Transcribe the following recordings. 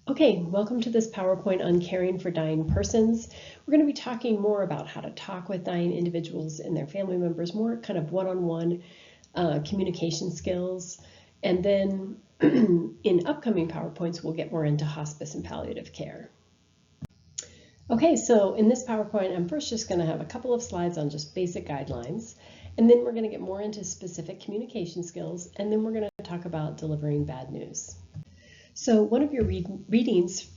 Okay, welcome to this PowerPoint on caring for dying persons. We're going to be talking more about how to talk with dying individuals and their family members, more kind of one-on-one communication skills. And then in upcoming PowerPoints, we'll get more into hospice and palliative care. Okay, so in this PowerPoint, I'm first just going to have a couple of slides on just basic guidelines, and then we're going to get more into specific communication skills, and then we're going to talk about delivering bad news. So one of your readings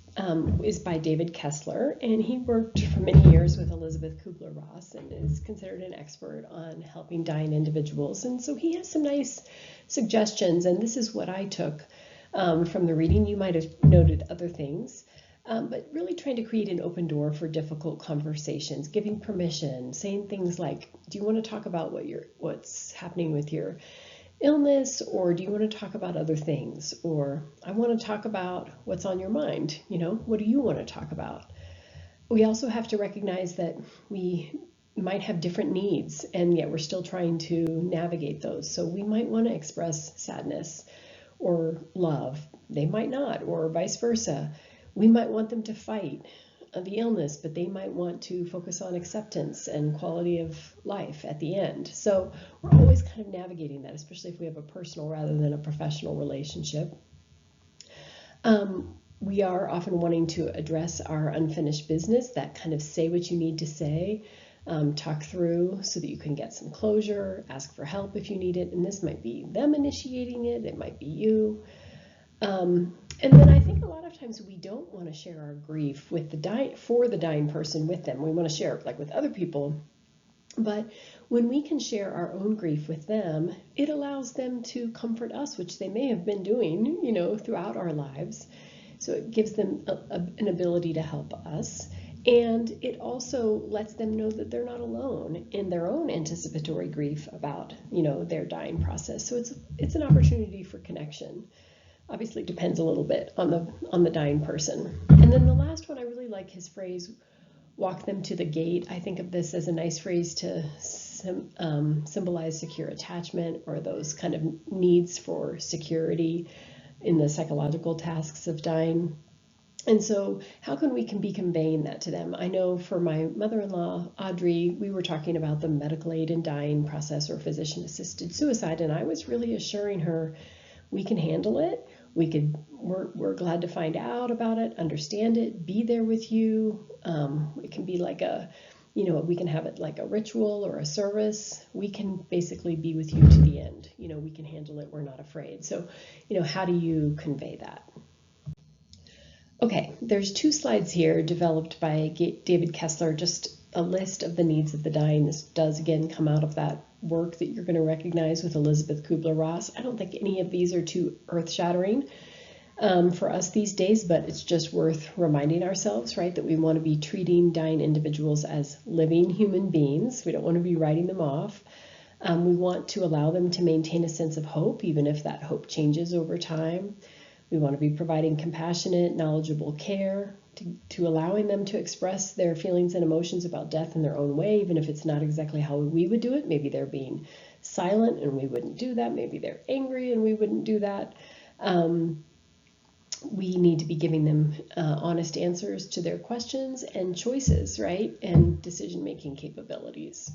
is by David Kessler, and he worked for many years with Elizabeth Kubler-Ross and is considered an expert on helping dying individuals. And so he has some nice suggestions, and this is what I took from the reading. You might have noted other things, but really trying to create an open door for difficult conversations, giving permission, saying things like, do you want to talk about what's happening with your illness, or do you want to talk about other things? Or I want to talk about what's on your mind. What do you want to talk about? We also have to recognize that we might have different needs, and yet we're still trying to navigate those. So we might want to express sadness or love. They might not, or vice versa. We might want them to fight the illness, but they might want to focus on acceptance and quality of life at the end. So we're always kind of navigating that, especially if we have a personal rather than a professional relationship. We are often wanting to address our unfinished business, that kind of say what you need to say, talk through so that you can get some closure, ask for help if you need it, and this might be them initiating it, it might be you. And then I think a lot of times we don't want to share our grief with for the dying person with them. We want to share it like with other people. But when we can share our own grief with them, it allows them to comfort us, which they may have been doing, throughout our lives. So it gives them an able to help us. And it also lets them know that they're not alone in their own anticipatory grief about, their dying process. So it's an opportunity for connection. Obviously, it depends a little bit on the dying person. And then the last one, I really like his phrase, walk them to the gate. I think of this as a nice phrase to symbolize secure attachment, or those kind of needs for security in the psychological tasks of dying. And so how can we be conveying that to them? I know for my mother-in-law, Audrey, we were talking about the medical aid in dying process, or physician-assisted suicide, and I was really assuring her, we can handle it. We're glad to find out about it, understand it, be there with you. It can be like we can have it like a ritual or a service. We can basically be with you to the end. We can handle it. We're not afraid. So, how do you convey that? Okay, there's 2 slides here developed by David Kessler, just a list of the needs of the dying. This does again come out of that work that you're going to recognize with Elizabeth Kubler-Ross. I don't think any of these are too earth-shattering for us these days, but it's just worth reminding ourselves, right, that we want to be treating dying individuals as living human beings. We don't want to be writing them off. We want to allow them to maintain a sense of hope, even if that hope changes over time. We want to be providing compassionate, knowledgeable care, to allowing them to express their feelings and emotions about death in their own way, even if it's not exactly how we would do it. Maybe they're being silent and we wouldn't do that. Maybe they're angry and we wouldn't do that. We need to be giving them honest answers to their questions and choices, right? And decision-making capabilities.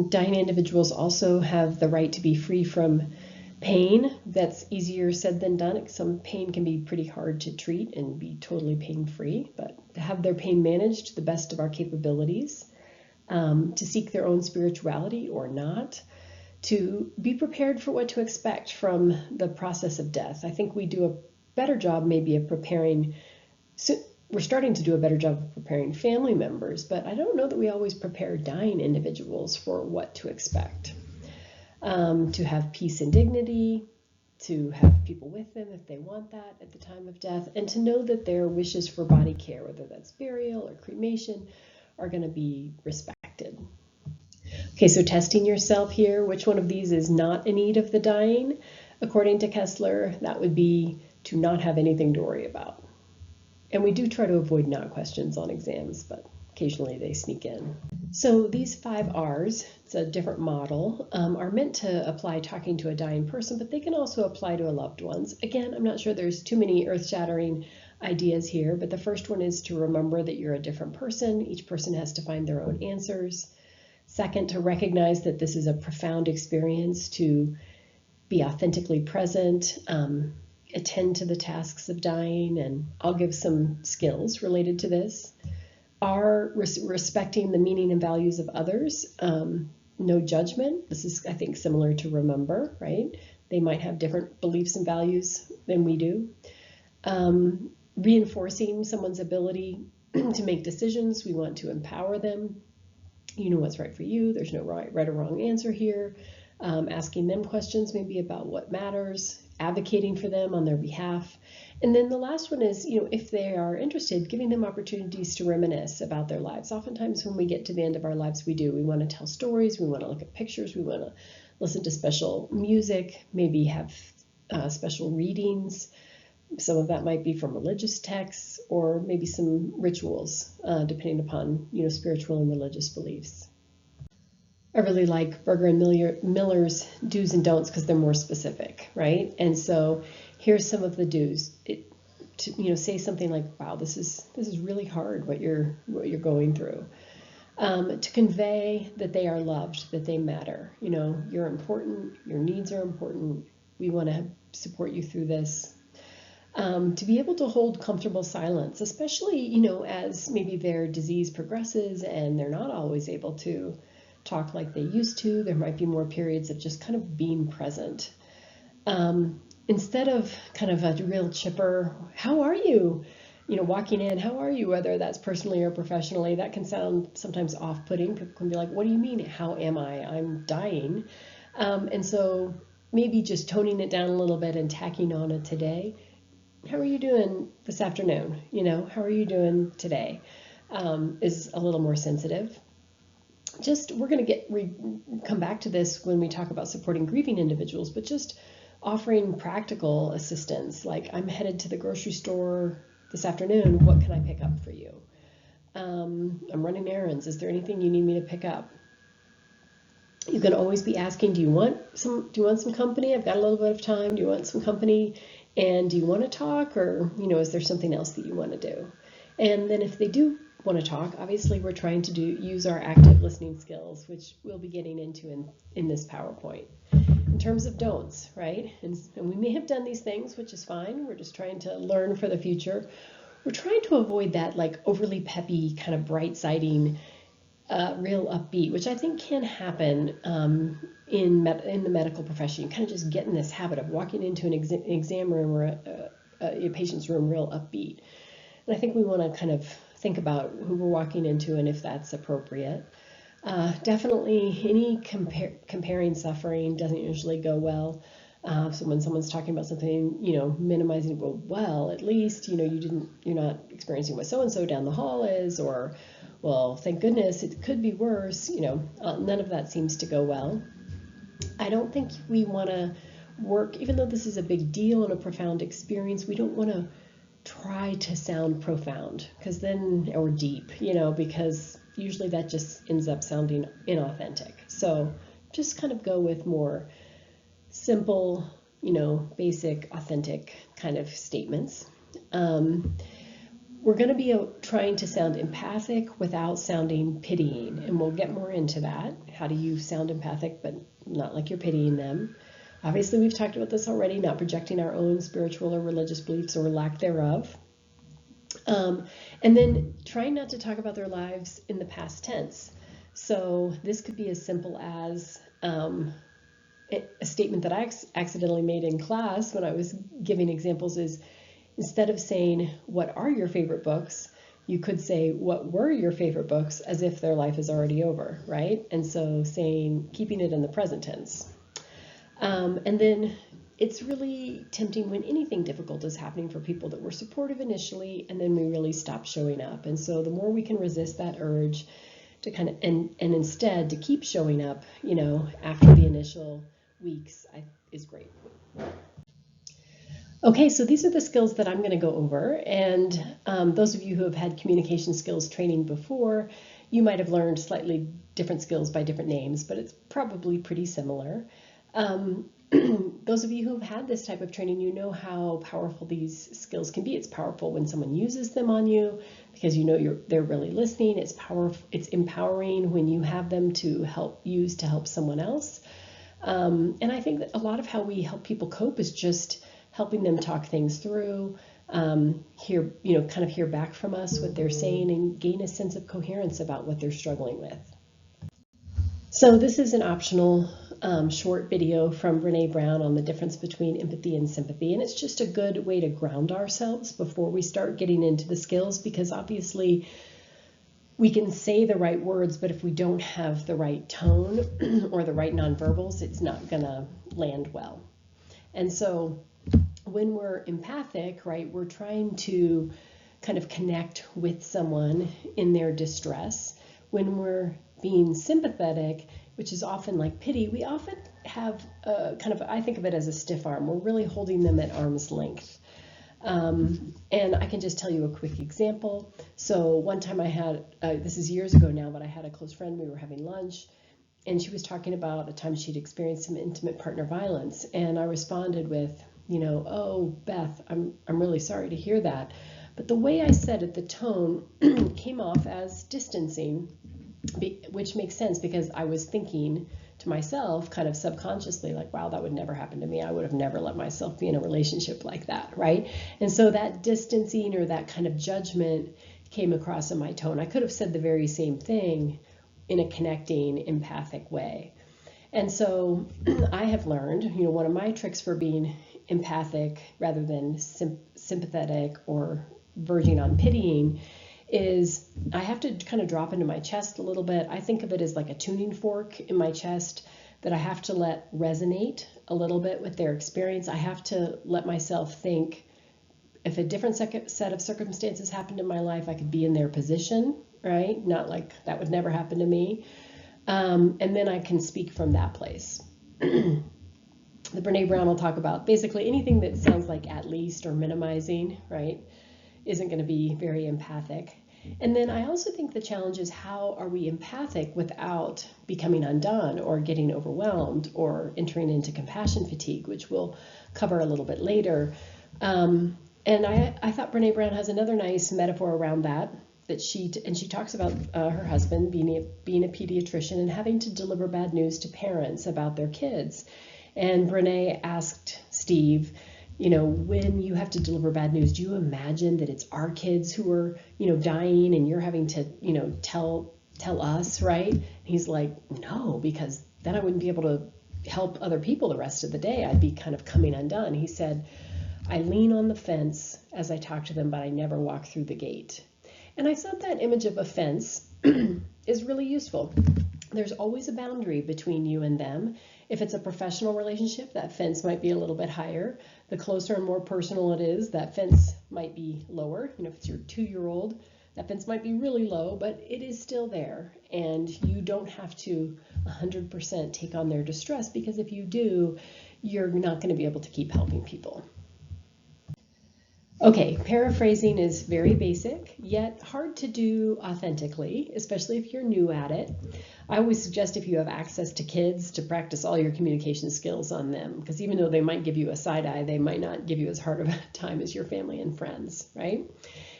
Dying individuals also have the right to be free from pain. That's easier said than done. Some pain can be pretty hard to treat and be totally pain-free, but to have their pain managed to the best of our capabilities, to seek their own spirituality or not, to be prepared for what to expect from the process of death. I think we do a better job maybe of preparing. We're starting to do a better job of preparing family members, but I don't know that we always prepare dying individuals for what to expect. To have peace and dignity, to have people with them if they want that at the time of death, and to know that their wishes for body care, whether that's burial or cremation, are going to be respected. Okay, so testing yourself here. Which one of these is not a need of the dying? According to Kessler, that would be to not have anything to worry about. And we do try to avoid not questions on exams, but occasionally they sneak in. So these 5 R's, it's a different model, are meant to apply talking to a dying person, but they can also apply to a loved ones. Again, I'm not sure there's too many earth-shattering ideas here, but the first one is to remember that you're a different person. Each person has to find their own answers. Second, to recognize that this is a profound experience, to be authentically present, attend to the tasks of dying, and I'll give some skills related to this. Are respecting the meaning and values of others, no judgment. This is, I think, similar to remember, right? They might have different beliefs and values than we do. Reinforcing someone's ability to make decisions. We want to empower them. You know what's right for you. There's no right or wrong answer here. Asking them questions maybe about what matters, advocating for them on their behalf. And then the last one is, if they are interested, giving them opportunities to reminisce about their lives. Oftentimes when we get to the end of our lives, we want to tell stories, we want to look at pictures, we want to listen to special music, maybe have special readings. Some of that might be from religious texts or maybe some rituals, depending upon, spiritual and religious beliefs. I really like Berger and Miller's do's and don'ts because they're more specific, right? And so here's some of the do's. Say something like, "Wow, this is really hard what you're going through." To convey that they are loved, that they matter. You're important. Your needs are important. We want to support you through this. To be able to hold comfortable silence, especially as maybe their disease progresses and they're not always able to talk like they used to. There might be more periods of just kind of being present. Instead of kind of a real chipper, "How are you?" Walking in, "How are you?" Whether that's personally or professionally, that can sound sometimes off-putting. People can be like, "What do you mean, how am I? I'm dying." And so maybe just toning it down a little bit and tacking on a today. "How are you doing this afternoon?" "How are you doing today?" Is a little more sensitive. We're going to come back to this when we talk about supporting grieving individuals, but just offering practical assistance, like, "I'm headed to the grocery store this afternoon. What can I pick up for you? I'm running errands. Is there anything you need me to pick up?" You can always be asking, do you want some company? I've got a little bit of time. Do you want some company? And do you want to talk? Or, is there something else that you want to do? And then if they do want to talk, obviously we're trying to use our active listening skills, which we'll be getting into in this PowerPoint. In terms of don'ts, right? And we may have done these things, which is fine. We're just trying to learn for the future. We're trying to avoid that like overly peppy, kind of bright-siding, real upbeat, which I think can happen in the medical profession. You kind of just get in this habit of walking into an exam room or a patient's room real upbeat. And I think we want to kind of think about who we're walking into and if that's appropriate. Definitely any comparing suffering doesn't usually go well. So when someone's talking about something, minimizing, well, at least, you're not experiencing what so-and-so down the hall is, or, well, thank goodness, it could be worse. None of that seems to go well. I don't think we want to work, even though this is a big deal and a profound experience, we don't want to try to sound profound or deep, because usually that just ends up sounding inauthentic. So just kind of go with more simple, basic, authentic kind of statements. We're going to be trying to sound empathic without sounding pitying, and we'll get more into that. How do you sound empathic but not like you're pitying them? Obviously, we've talked about this already, not projecting our own spiritual or religious beliefs or lack thereof. And then trying not to talk about their lives in the past tense. So this could be as simple as a statement that I accidentally made in class when I was giving examples is, instead of saying, "What are your favorite books?" you could say, "What were your favorite books?" as if their life is already over, right? And so keeping it in the present tense. And then it's really tempting when anything difficult is happening for people that were supportive initially, and then we really stop showing up. And so the more we can resist that urge to kind of, and instead to keep showing up, after the initial weeks is great. Okay, so these are the skills that I'm going to go over. And those of you who have had communication skills training before, you might have learned slightly different skills by different names, but it's probably pretty similar. those of you who have had this type of training, you know how powerful these skills can be. It's powerful when someone uses them on you because you know they're really listening. It's powerful. It's empowering when you have them to help someone else. And I think that a lot of how we help people cope is just helping them talk things through, hear back from us what they're saying, and gain a sense of coherence about what they're struggling with. So this is an optional short video from Brené Brown on the difference between empathy and sympathy. And it's just a good way to ground ourselves before we start getting into the skills, because obviously we can say the right words, but if we don't have the right tone or the right nonverbals, it's not going to land well. And so when we're empathic, right, we're trying to kind of connect with someone in their distress. When we're being sympathetic, which is often like pity, we often have I think of it as a stiff arm. We're really holding them at arm's length. And I can just tell you a quick example. So one time I had, this is years ago now, but I had a close friend, we were having lunch, and she was talking about a time she'd experienced some intimate partner violence. And I responded with, oh, Beth, I'm really sorry to hear that. But the way I said it, the tone came off as distancing, which makes sense because I was thinking to myself kind of subconsciously like, wow, that would never happen to me. I would have never let myself be in a relationship like that, right? And so that distancing or that kind of judgment came across in my tone. I could have said the very same thing in a connecting, empathic way. And so I have learned, one of my tricks for being empathic rather than sympathetic or verging on pitying is I have to kind of drop into my chest a little bit. I think of it as like a tuning fork in my chest that I have to let resonate a little bit with their experience. I have to let myself think, if a different set of circumstances happened in my life, I could be in their position, right? Not like that would never happen to me. And then I can speak from that place. The Brené Brown will talk about basically anything that sounds like at least or minimizing, right, isn't going to be very empathic. And then I also think the challenge is, how are we empathic without becoming undone or getting overwhelmed or entering into compassion fatigue, which we'll cover a little bit later. And I thought Brené Brown has another nice metaphor around that she talks about her husband being a pediatrician and having to deliver bad news to parents about their kids. And Brené asked Steve, when you have to deliver bad news, do you imagine that it's our kids who are, dying and you're having to, tell us, right? And he's like, no, because then I wouldn't be able to help other people the rest of the day. I'd be kind of coming undone. He said, I lean on the fence as I talk to them, but I never walk through the gate. And I thought that image of a fence is really useful. There's always a boundary between you and them. If it's a professional relationship, that fence might be a little bit higher. The closer and more personal it is, that fence might be lower. If it's your 2-year-old, that fence might be really low, but it is still there. And you don't have to 100% take on their distress, because if you do, you're not going to be able to keep helping people. Okay, paraphrasing is very basic, yet hard to do authentically, especially if you're new at it. I always suggest, if you have access to kids, to practice all your communication skills on them, because even though they might give you a side eye, they might not give you as hard of a time as your family and friends, right?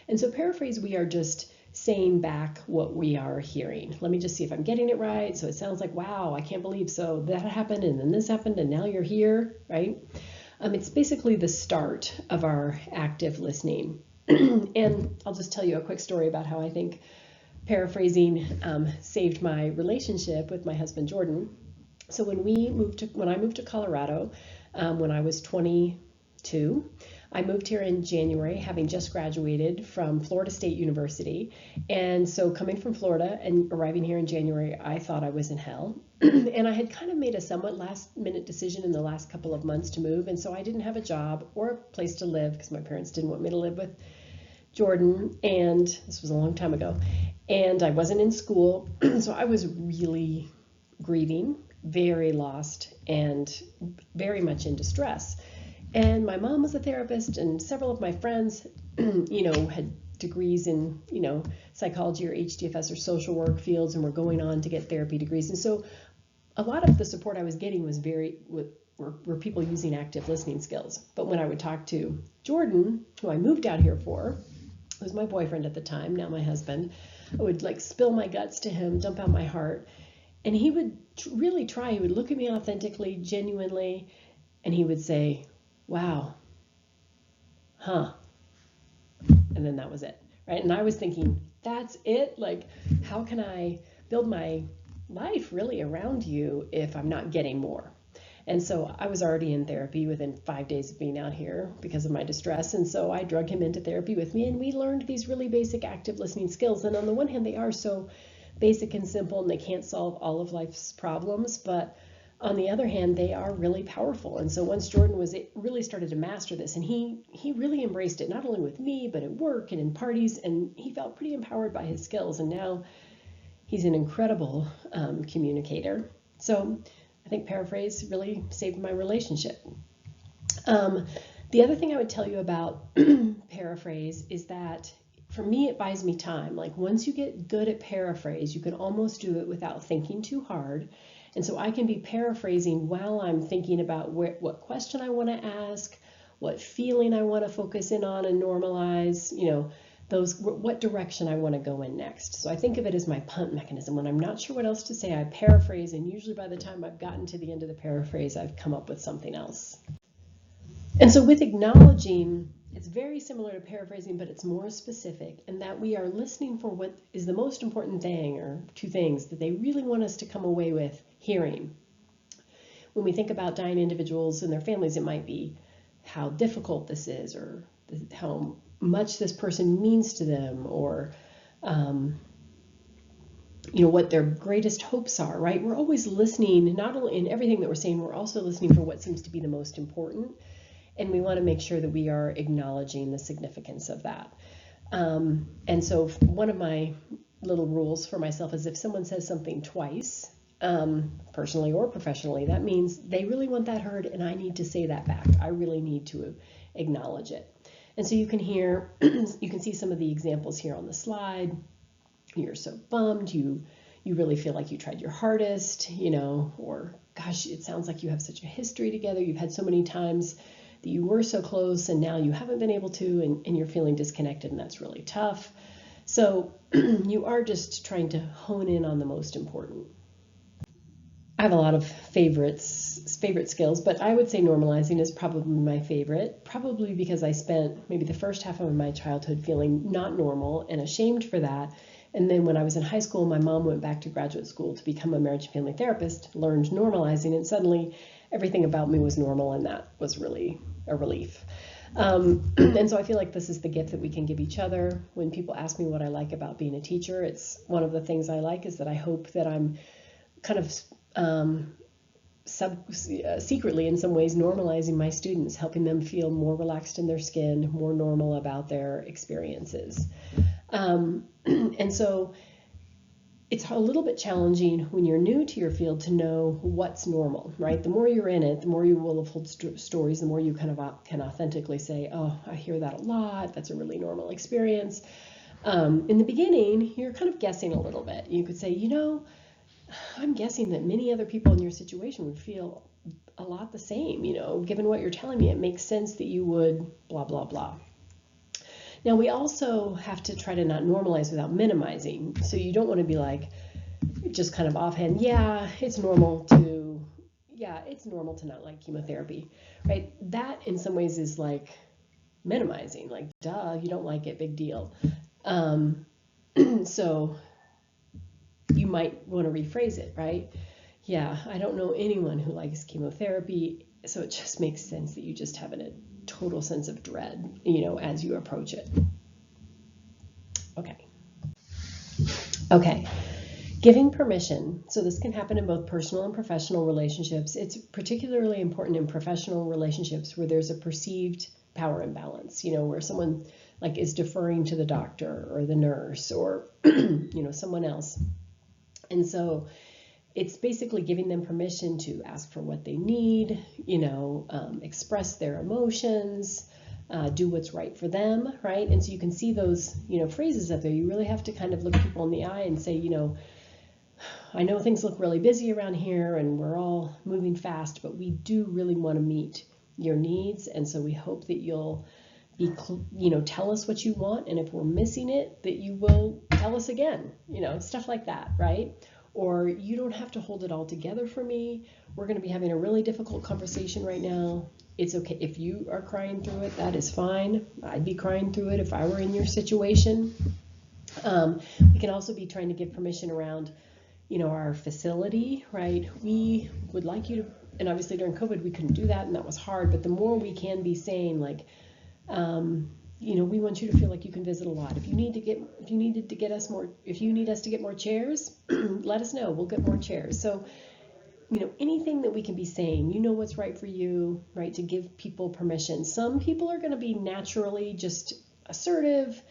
And so paraphrase, we are just saying back what we are hearing. Let me just see if I'm getting it right. So it sounds like, wow, I can't believe, so that happened and then this happened and now you're here, right? It's basically the start of our active listening. And I'll just tell you a quick story about how I think paraphrasing saved my relationship with my husband, Jordan. So when I moved to Colorado, when I was 22, I moved here in January, having just graduated from Florida State University. And so coming from Florida and arriving here in January, I thought I was in hell. And I had kind of made a somewhat last-minute decision in the last couple of months to move. And so I didn't have a job or a place to live because my parents didn't want me to live with Jordan. And this was a long time ago. And I wasn't in school. So I was really grieving, very lost, and very much in distress. And my mom was a therapist, and several of my friends, had degrees in, psychology or HDFS or social work fields and were going on to get therapy degrees. And so a lot of the support I was getting was were people using active listening skills. But when I would talk to Jordan, who I moved out here for, who was my boyfriend at the time, now my husband, I would like spill my guts to him, dump out my heart, and he would really try. He would look at me authentically, genuinely, and he would say, wow, huh, and then that was it, right? And I was thinking, that's it? Like, how can I build my life really around you if I'm not getting more? And so I was already in therapy within 5 days of being out here because of my distress. And so I drug him into therapy with me, and we learned these really basic active listening skills. And on the one hand, they are so basic and simple, and they can't solve all of life's problems. But on the other hand, they are really powerful. And so once Jordan really started to master this, and he really embraced it, not only with me, but at work and in parties, and he felt pretty empowered by his skills. And now he's an incredible communicator. So I think paraphrase really saved my relationship. The other thing I would tell you about paraphrase is that for me, it buys me time. Like once you get good at paraphrase, you can almost do it without thinking too hard. And so I can be paraphrasing while I'm thinking about what question I want to ask, what feeling I want to focus in on and normalize, what direction I want to go in next. So I think of it as my punt mechanism. When I'm not sure what else to say, I paraphrase, and usually by the time I've gotten to the end of the paraphrase, I've come up with something else. And so with acknowledging, it's very similar to paraphrasing, but it's more specific, in that we are listening for what is the most important thing, or two things that they really want us to come away with hearing. When we think about dying individuals and their families, it might be how difficult this is, or how much this person means to them, or what their greatest hopes are, right? We're always listening, not only in everything that we're saying, we're also listening for what seems to be the most important, and we want to make sure that we are acknowledging the significance of that. And so one of my little rules for myself is if someone says something twice, personally or professionally, that means they really want that heard, and I need to say that back. I really need to acknowledge it. And so you can see some of the examples here on the slide. You're so bummed, you really feel like you tried your hardest, or gosh, it sounds like you have such a history together. You've had so many times that you were so close and now you haven't been able to, and you're feeling disconnected, and that's really tough. So you are just trying to hone in on the most important. I have a lot of favorite skills, but I would say normalizing is probably my favorite, probably because I spent maybe the first half of my childhood feeling not normal and ashamed for that. And then when I was in high school, my mom went back to graduate school to become a marriage and family therapist, learned normalizing, and suddenly everything about me was normal, and that was really a relief. And so I feel like this is the gift that we can give each other. When people ask me what I like about being a teacher, it's one of the things I like is that I hope that I'm kind of secretly in some ways normalizing my students, helping them feel more relaxed in their skin, more normal about their experiences. And so it's a little bit challenging when you're new to your field to know what's normal, right? The more you're in it, the more you will have told stories, the more you kind of can authentically say, oh, I hear that a lot. That's a really normal experience. In the beginning, you're kind of guessing a little bit. You could say, I'm guessing that many other people in your situation would feel a lot the same, given what you're telling me, it makes sense that you would blah, blah, blah. Now, we also have to try to not normalize without minimizing. So you don't want to be like, just kind of offhand, it's normal to not like chemotherapy, right? That in some ways is like minimizing, like, duh, you don't like it, big deal. So you might want to rephrase it, right? Yeah, I don't know anyone who likes chemotherapy, so it just makes sense that you just have a total sense of dread, as you approach it. Okay. Giving permission. So this can happen in both personal and professional relationships. It's particularly important in professional relationships where there's a perceived power imbalance, where someone is deferring to the doctor or the nurse or, someone else. And so it's basically giving them permission to ask for what they need, express their emotions, do what's right for them, right? And so you can see those, phrases up there. You really have to kind of look people in the eye and say, I know things look really busy around here and we're all moving fast, but we do really want to meet your needs. And so we hope that you'll be, tell us what you want. And if we're missing it, that you will tell us again, stuff like that, right? Or you don't have to hold it all together for me. We're going to be having a really difficult conversation right now. It's okay if you are crying through it, that is fine. I'd be crying through it if I were in your situation. We can also be trying to give permission around, our facility, right? We would like you to, and obviously during COVID we couldn't do that and that was hard, but the more we can be saying like, we want you to feel like you can visit a lot. If you need us to get more chairs, let us know. We'll get more chairs. So, anything that we can be saying, what's right for you, right? To give people permission. Some people are going to be naturally just assertive,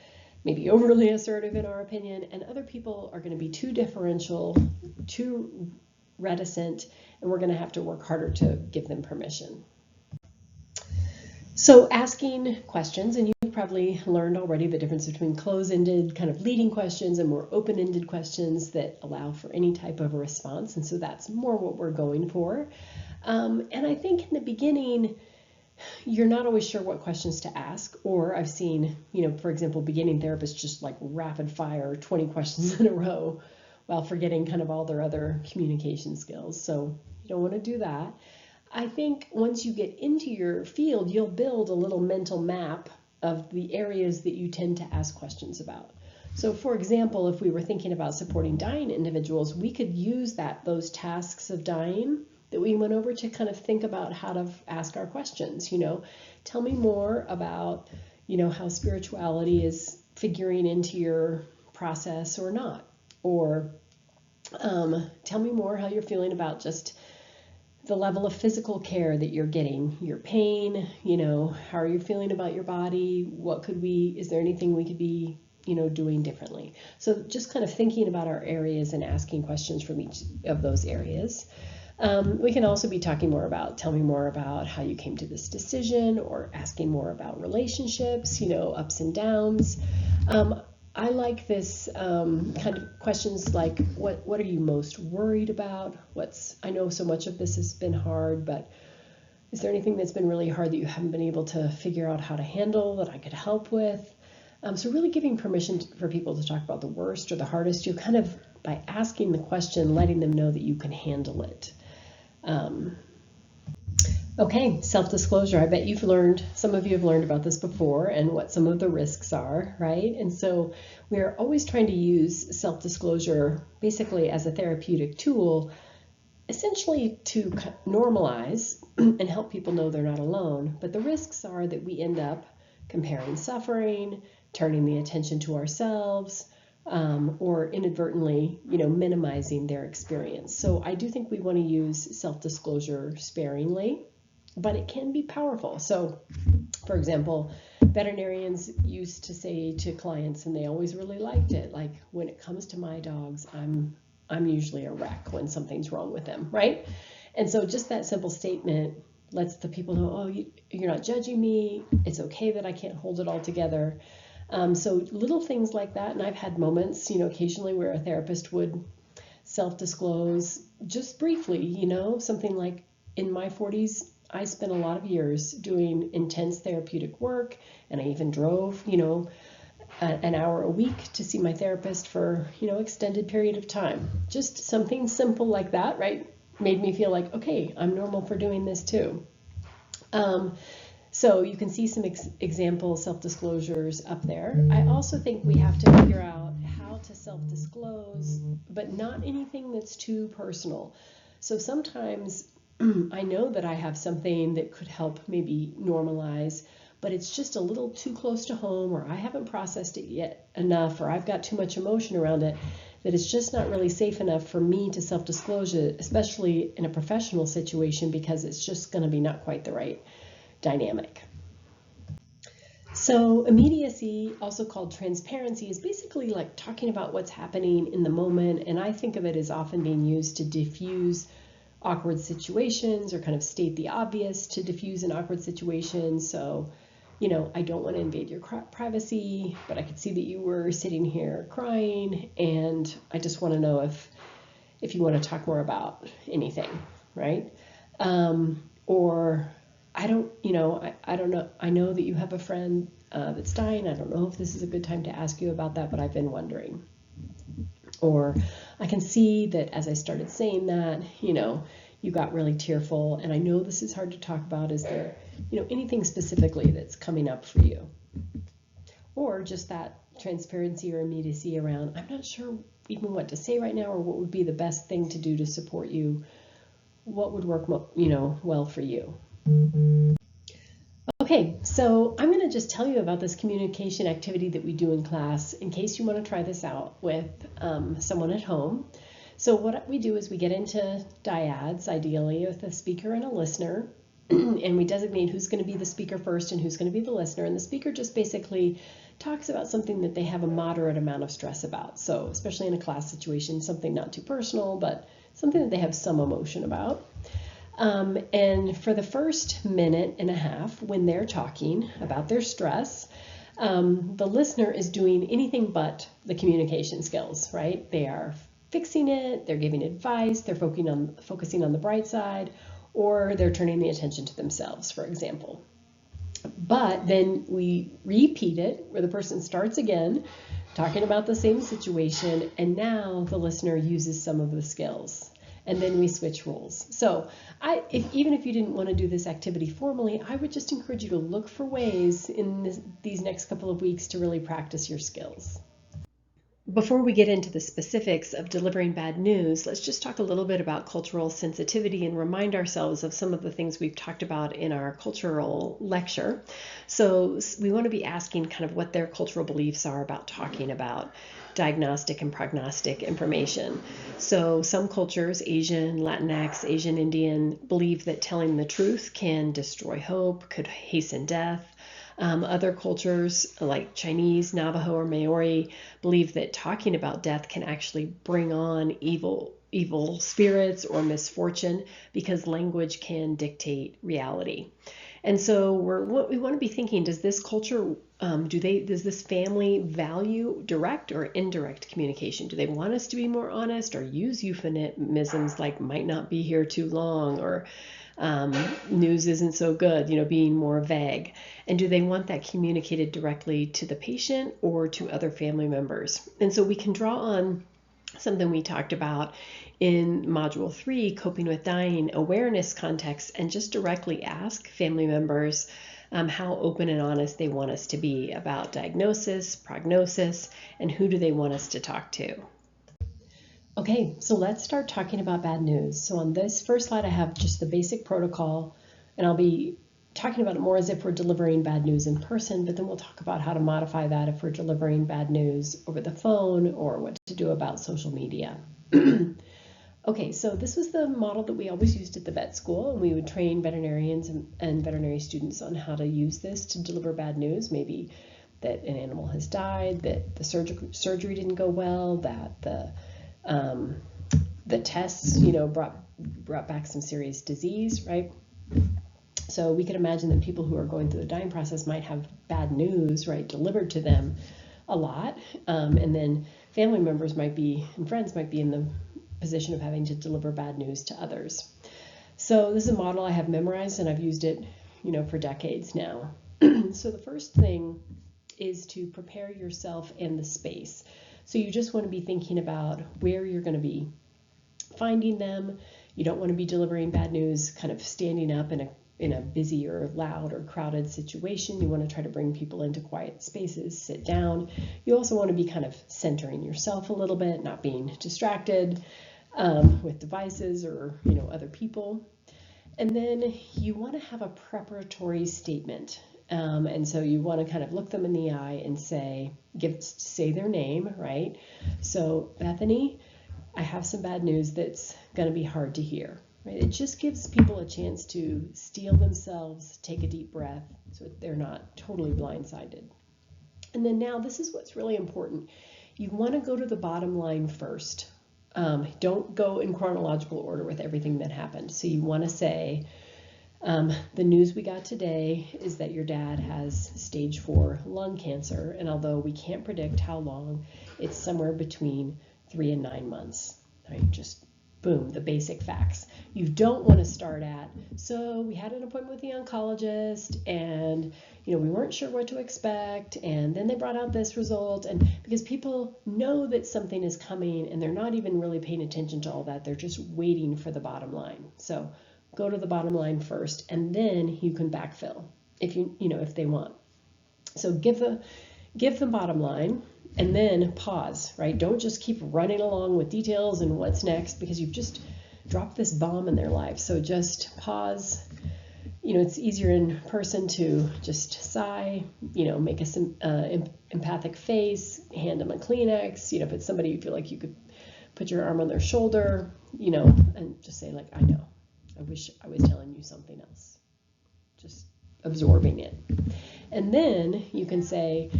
maybe overly assertive in our opinion, and other people are going to be too differential, too reticent, and we're going to have to work harder to give them permission. So asking questions, and you've probably learned already the difference between close-ended kind of leading questions and more open-ended questions that allow for any type of a response. And so that's more what we're going for. And I think in the beginning, you're not always sure what questions to ask, or I've seen, for example, beginning therapists just like rapid fire 20 questions in a row while forgetting kind of all their other communication skills. So you don't want to do that. I think once you get into your field, you'll build a little mental map of the areas that you tend to ask questions about. So for example, if we were thinking about supporting dying individuals, we could use those tasks of dying that we went over to kind of think about how to ask our questions. Tell me more about, how spirituality is figuring into your process or not. Or tell me more how you're feeling about just the level of physical care that you're getting, your pain, how are you feeling about your body? Is there anything we could be, doing differently? So just kind of thinking about our areas and asking questions from each of those areas. We can also be talking more about, tell me more about how you came to this decision, or asking more about relationships, ups and downs. I like this kind of questions like, what are you most worried about? I know so much of this has been hard, but is there anything that's been really hard that you haven't been able to figure out how to handle that I could help with? So really giving permission for people to talk about the worst or the hardest. You're kind of, by asking the question, letting them know that you can handle it. Okay, self-disclosure. I bet some of you have learned about this before and what some of the risks are, right? And so we're always trying to use self-disclosure basically as a therapeutic tool, essentially to normalize and help people know they're not alone. But the risks are that we end up comparing suffering, turning the attention to ourselves, or inadvertently, minimizing their experience. So I do think we want to use self-disclosure sparingly, but it can be powerful. So, for example, veterinarians used to say to clients, and they always really liked it, like, when it comes to my dogs, I'm usually a wreck when something's wrong with them, right? And so just that simple statement lets the people know, oh, you're not judging me. It's okay that I can't hold it all together. So little things like that. And I've had moments, occasionally where a therapist would self-disclose just briefly, something like, in my 40s, I spent a lot of years doing intense therapeutic work, and I even drove, an hour a week to see my therapist for, extended period of time. Just something simple like that, right, made me feel like, okay, I'm normal for doing this too. So you can see some example self-disclosures up there. I also think we have to figure out how to self-disclose, but not anything that's too personal. So sometimes I know that I have something that could help maybe normalize, but it's just a little too close to home, or I haven't processed it yet enough, or I've got too much emotion around it, that it's just not really safe enough for me to self-disclose it, especially in a professional situation, because it's just going to be not quite the right dynamic. So immediacy, also called transparency, is basically like talking about what's happening in the moment, and I think of it as often being used to diffuse awkward situations, or kind of state the obvious to diffuse an awkward situation. So, I don't want to invade your privacy, but I could see that you were sitting here crying, and I just want to know if if you want to talk more about anything, right? Or I don't, I don't know. I know that you have a friend that's dying. I don't know if this is a good time to ask you about that, but I've been wondering. Or I can see that as I started saying that, you got really tearful, and I know this is hard to talk about. Is there, anything specifically that's coming up for you? Or just that transparency or immediacy around, I'm not sure even what to say right now, or what would be the best thing to do to support you. What would work, well for you? Okay, so I'm going to just tell you about this communication activity that we do in class in case you want to try this out with someone at home. So what we do is we get into dyads, ideally with a speaker and a listener, and we designate who's going to be the speaker first and who's going to be the listener. And the speaker just basically talks about something that they have a moderate amount of stress about. So especially in a class situation, something not too personal, but something that they have some emotion about. And for the first minute and a half, when they're talking about their stress, the listener is doing anything but the communication skills, right? They are fixing it, they're giving advice, they're focusing on the bright side, or they're turning the attention to themselves, for example. But then we repeat it, where the person starts again, talking about the same situation, and now the listener uses some of the skills. And then we switch roles. So even if you didn't want to do this activity formally, I would just encourage you to look for ways in these next couple of weeks to really practice your skills. Before we get into the specifics of delivering bad news, let's just talk a little bit about cultural sensitivity and remind ourselves of some of the things we've talked about in our cultural lecture. So we want to be asking kind of what their cultural beliefs are about talking about diagnostic and prognostic information. So some cultures, Asian, Latinx, Asian Indian, believe that telling the truth can destroy hope, could hasten death. Other cultures like Chinese, Navajo, or Maori believe that talking about death can actually bring on evil spirits or misfortune because language can dictate reality. And so we want to be thinking, does this culture, does this family value direct or indirect communication? Do they want us to be more honest or use euphemisms like might not be here too long, or news isn't so good, being more vague? And do they want that communicated directly to the patient or to other family members? And so we can draw on something we talked about in Module 3, Coping with Dying, awareness context, and just directly ask family members how open and honest they want us to be about diagnosis, prognosis, and who do they want us to talk to. Okay, so let's start talking about bad news. So on this first slide, I have just the basic protocol, and I'll be talking about it more as if we're delivering bad news in person, but then we'll talk about how to modify that if we're delivering bad news over the phone or what to do about social media. Okay, so this was the model that we always used at the vet school, and we would train veterinarians and veterinary students on how to use this to deliver bad news, maybe that an animal has died, that the surgery didn't go well, that the tests, brought back some serious disease, right? So we could imagine that people who are going through the dying process might have bad news, right, delivered to them a lot, and then family members and friends might be in the position of having to deliver bad news to others. So this is a model I have memorized, and I've used it, for decades now. So the first thing is to prepare yourself and the space. So you just want to be thinking about where you're going to be finding them. You don't want to be delivering bad news kind of standing up in a busy or loud or crowded situation. You want to try to bring people into quiet spaces, sit down. You also want to be kind of centering yourself a little bit, not being distracted with devices or other people. And then you want to have a preparatory statement. And so you want to kind of look them in the eye and say their name, right? So Bethany, I have some bad news that's going to be hard to hear. Right? It just gives people a chance to steel themselves, take a deep breath, so they're not totally blindsided. And then now this is what's really important. You want to go to the bottom line first. Don't go in chronological order with everything that happened. So you want to say, the news we got today is that your dad has stage 4 lung cancer, and although we can't predict how long, it's somewhere between 3 and 9 months. Right? Just boom, the basic facts. You don't want to start at, so we had an appointment with the oncologist and we weren't sure what to expect, and then they brought out this result, and because people know that something is coming and they're not even really paying attention to all that, they're just waiting for the bottom line. So go to the bottom line first, and then you can backfill if they want. So give the bottom line, and then pause, right? Don't just keep running along with details and what's next, because you've just dropped this bomb in their life. So just pause. It's easier in person to just sigh, make a empathic face, hand them a Kleenex, if it's somebody you feel like you could put your arm on their shoulder, and just say, like, I know, I wish I was telling you something else. Just absorbing it. And then you can say,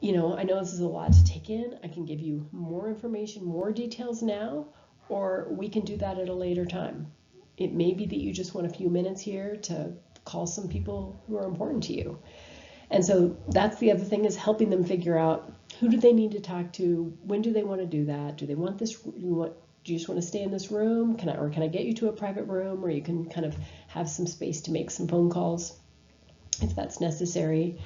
I know this is a lot to take in. I can give you more information, more details now, or we can do that at a later time. It may be that you just want a few minutes here to call some people who are important to you. And so that's the other thing, is helping them figure out, who do they need to talk to? When do they want to do that? Do they want this? Do you just want to stay in this room? Can I get you to a private room where you can kind of have some space to make some phone calls if that's necessary?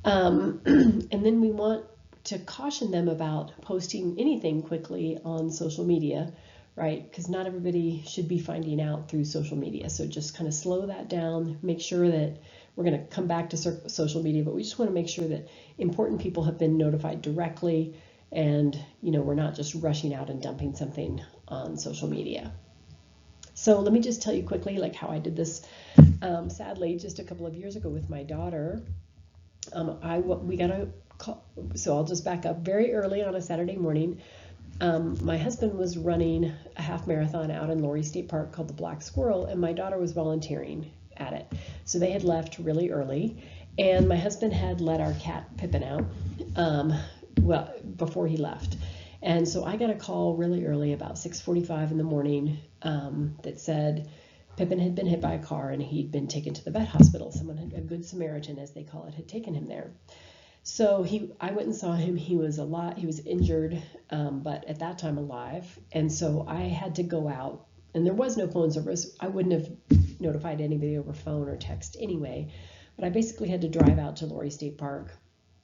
And then we want to caution them about posting anything quickly on social media, right? Because not everybody should be finding out through social media. So just kind of slow that down, make sure that we're going to come back to social media, but we just want to make sure that important people have been notified directly, and we're not just rushing out and dumping something on social media. So let me just tell you quickly, like, how I did this. Sadly, just a couple of years ago with my daughter, we got a call. So I'll just back up. Very early on a Saturday morning, my husband was running a half marathon out in Laurie State Park called the Black Squirrel, and my daughter was volunteering at it. So they had left really early, and my husband had let our cat Pippin out before he left. And so I got a call really early, about 6:45 in the morning, that said Pippin had been hit by a car and he'd been taken to the vet hospital. Someone, a good Samaritan, as they call it, had taken him there. So I went and saw him. He was alive. He was injured, but at that time alive. And so I had to go out, and there was no phone service. I wouldn't have notified anybody over phone or text anyway, but I basically had to drive out to Laurie State Park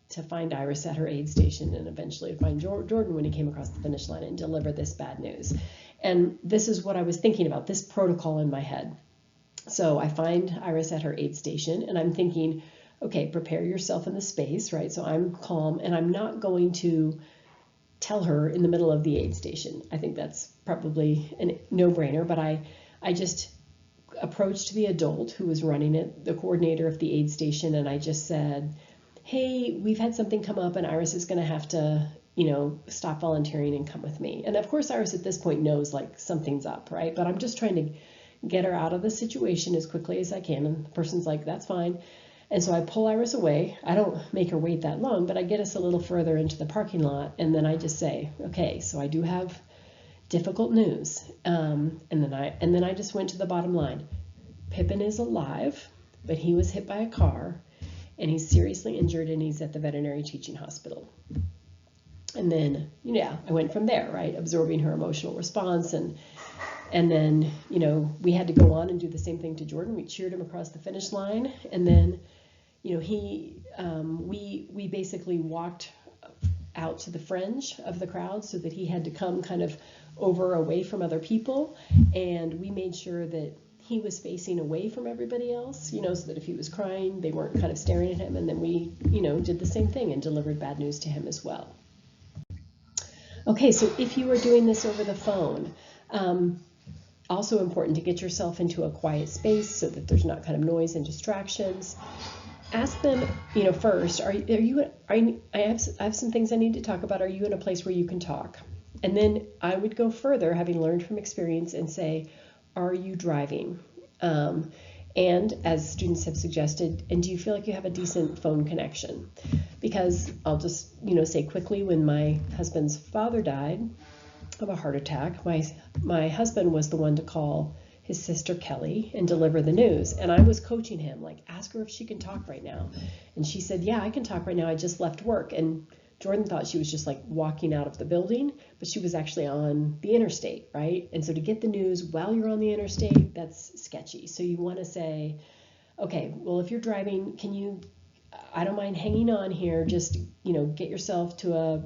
to find Iris at her aid station, and eventually to find Jordan when he came across the finish line, and deliver this bad news. And this is what I was thinking about, this protocol in my head. So I find Iris at her aid station, and I'm thinking, okay, prepare yourself in the space, right? So I'm calm, and I'm not going to tell her in the middle of the aid station. I think that's probably a no-brainer, but I just approached the adult who was running it, the coordinator of the aid station, and I just said, hey, we've had something come up, and Iris is going to have to, stop volunteering and come with me. And of course, Iris at this point knows, like, something's up, right? But I'm just trying to get her out of the situation as quickly as I can. And the person's like, that's fine. And so I pull Iris away. I don't make her wait that long, but I get us a little further into the parking lot. And then I just say, okay, so I do have difficult news. And then I just went to the bottom line. Pippin is alive, but he was hit by a car, and he's seriously injured, and he's at the veterinary teaching hospital. And then, I went from there, right? Absorbing her emotional response. And then, we had to go on and do the same thing to Jordan. We cheered him across the finish line. And then, we basically walked out to the fringe of the crowd so that he had to come kind of over away from other people. And we made sure that he was facing away from everybody else, so that if he was crying, they weren't kind of staring at him. And then we, did the same thing and delivered bad news to him as well. Okay, so if you are doing this over the phone, also important to get yourself into a quiet space so that there's not kind of noise and distractions. Ask them, first, I have some things I need to talk about. Are you in a place where you can talk? And then I would go further, having learned from experience, and say, are you driving? And as students have suggested, and do you feel like you have a decent phone connection? Because I'll just, say quickly, when my husband's father died of a heart attack, my husband was the one to call his sister Kelly and deliver the news. And I was coaching him, like, ask her if she can talk right now. And she said, yeah, I can talk right now. I just left work. And Jordan thought she was just like walking out of the building, but she was actually on the interstate, right? And so to get the news while you're on the interstate, that's sketchy. So you want to say, okay, well, if you're driving, I don't mind hanging on here, just, get yourself to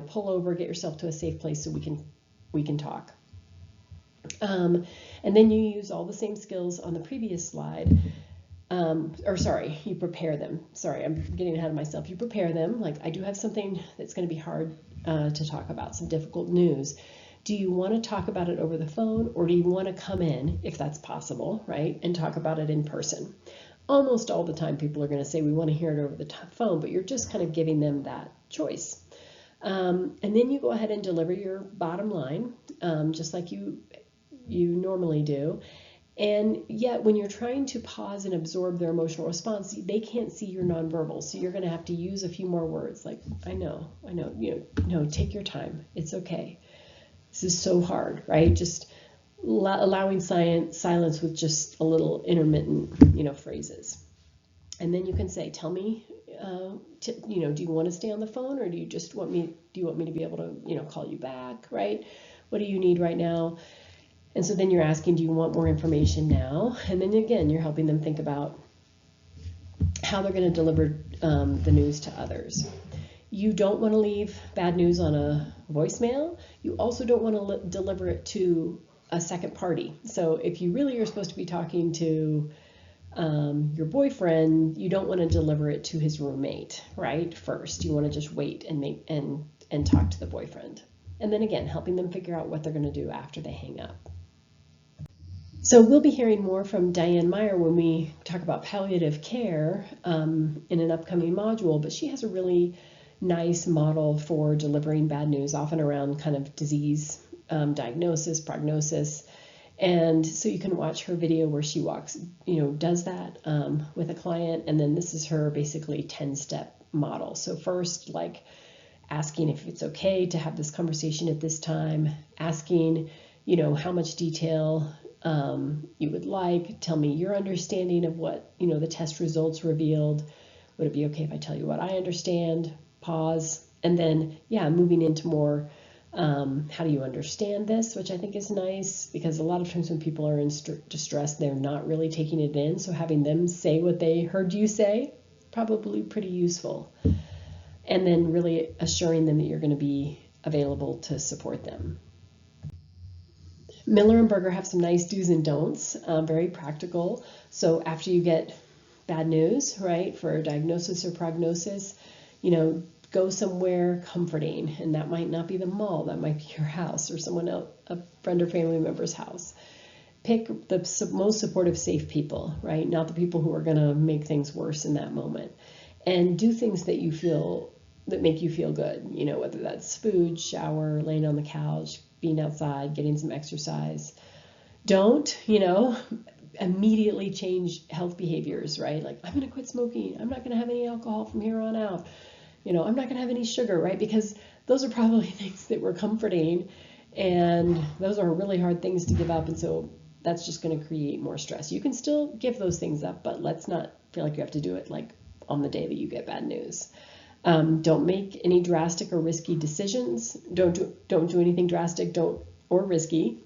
pull over, get yourself to a safe place so we can talk. And then you use all the same skills on the previous slide. You prepare them. Sorry, I'm getting ahead of myself. You prepare them. Like, I do have something that's going to be hard to talk about, some difficult news. Do you want to talk about it over the phone, or do you want to come in, if that's possible, right, and talk about it in person? Almost all the time people are going to say we want to hear it over the phone, but you're just kind of giving them that choice. And then you go ahead and deliver your bottom line, just like you normally do. And yet when you're trying to pause and absorb their emotional response, they can't see your nonverbal. So you're going to have to use a few more words like, I know, take your time. It's okay. This is so hard, right? Just allowing silence with just a little intermittent, phrases. And then you can say, tell me, do you want to stay on the phone, or do you want me to be able to, call you back, right? What do you need right now? And so then you're asking, do you want more information now? And then again, you're helping them think about how they're going to deliver the news to others. You don't want to leave bad news on a voicemail. You also don't want to deliver it to a second party. So if you really are supposed to be talking to your boyfriend, you don't want to deliver it to his roommate, right? First, you want to just wait and talk to the boyfriend. And then again, helping them figure out what they're going to do after they hang up. So we'll be hearing more from Diane Meyer when we talk about palliative care in an upcoming module, but she has a really nice model for delivering bad news, often around kind of disease diagnosis, prognosis. And so you can watch her video where she does that with a client. And then this is her basically 10-step model. So first, like asking if it's okay to have this conversation at this time, asking, how much detail you would like. Tell me your understanding of what, the test results revealed. Would it be okay if I tell you what I understand? Pause. And then, moving into more, how do you understand this, which I think is nice, because a lot of times when people are in distress, they're not really taking it in. So having them say what they heard you say, probably pretty useful. And then really assuring them that you're going to be available to support them. Miller and Berger have some nice do's and don'ts, very practical. So after you get bad news, right, for a diagnosis or prognosis, go somewhere comforting. And that might not be the mall, that might be your house or someone else, a friend or family member's house. Pick the most supportive, safe people, right? Not the people who are going to make things worse in that moment. And do things that make you feel good, whether that's food, shower, laying on the couch, being outside, getting some exercise. Don't, immediately change health behaviors, right? Like, I'm going to quit smoking. I'm not going to have any alcohol from here on out. I'm not going to have any sugar, right? Because those are probably things that we're comforting, and those are really hard things to give up. And so that's just going to create more stress. You can still give those things up, but let's not feel like you have to do it like on the day that you get bad news. Don't make any drastic or risky decisions. Don't do anything drastic or risky.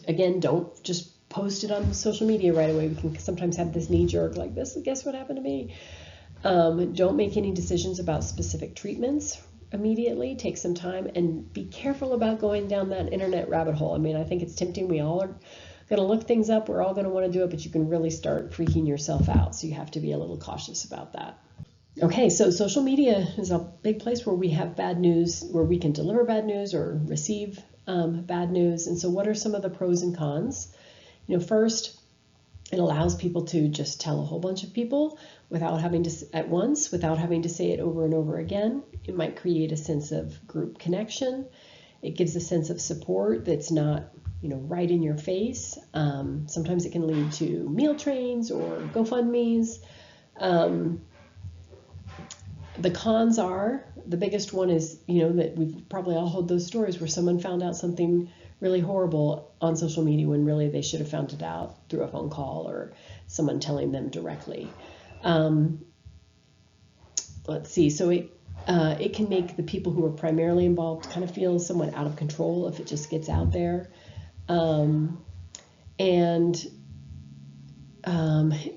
Again, don't just post it on social media right away. We can sometimes have this knee jerk like this. Guess what happened to me? Don't make any decisions about specific treatments immediately. Take some time and be careful about going down that internet rabbit hole. I mean, I think it's tempting. We all are going to look things up. We're all going to want to do it, but you can really start freaking yourself out. So you have to be a little cautious about that. Okay, so social media is a big place where we have bad news, where we can deliver bad news or receive bad news. And so what are some of the pros and cons? First, it allows people to just tell a whole bunch of people without having to say it over and over again. It might create a sense of group connection. It gives a sense of support that's not, right in your face. Sometimes it can lead to meal trains or GoFundMes. The cons are, the biggest one is, that we've probably all heard those stories where someone found out something really horrible on social media when really they should have found it out through a phone call or someone telling them directly. Let's see. So It can make the people who are primarily involved kind of feel somewhat out of control if it just gets out there. And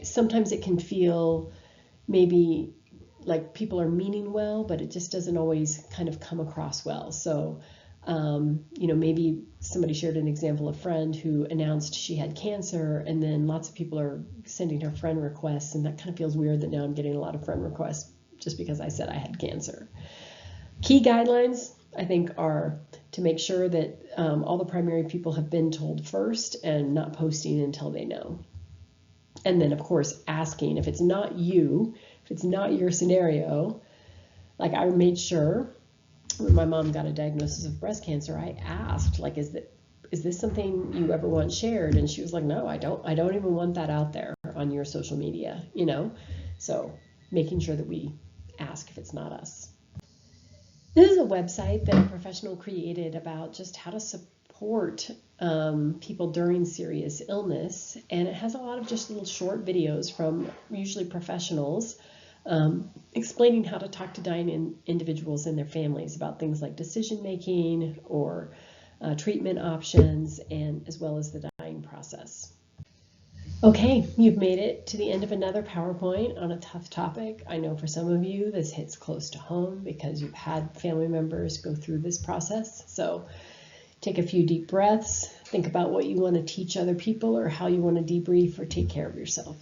sometimes it can feel maybe like people are meaning well, but it just doesn't always kind of come across well. So, maybe somebody shared an example, a friend who announced she had cancer, and then lots of people are sending her friend requests, and that kind of feels weird that now I'm getting a lot of friend requests just because I said I had cancer. Key guidelines, I think, are to make sure that all the primary people have been told first and not posting until they know. And then, of course, asking if it's not you, if it's not your scenario. Like, I made sure when my mom got a diagnosis of breast cancer, I asked, like, is this something you ever want shared? And she was like, no, I don't even want that out there on your social media, So making sure that we ask if it's not us. This is a website that a professional created about just how to support people during serious illness, and it has a lot of just little short videos from usually professionals explaining how to talk to dying individuals and their families about things like decision making or treatment options, and as well as the dying process. Okay, you've made it to the end of another PowerPoint on a tough topic. I know for some of you this hits close to home because you've had family members go through this process. So take a few deep breaths, think about what you want to teach other people or how you want to debrief or take care of yourself.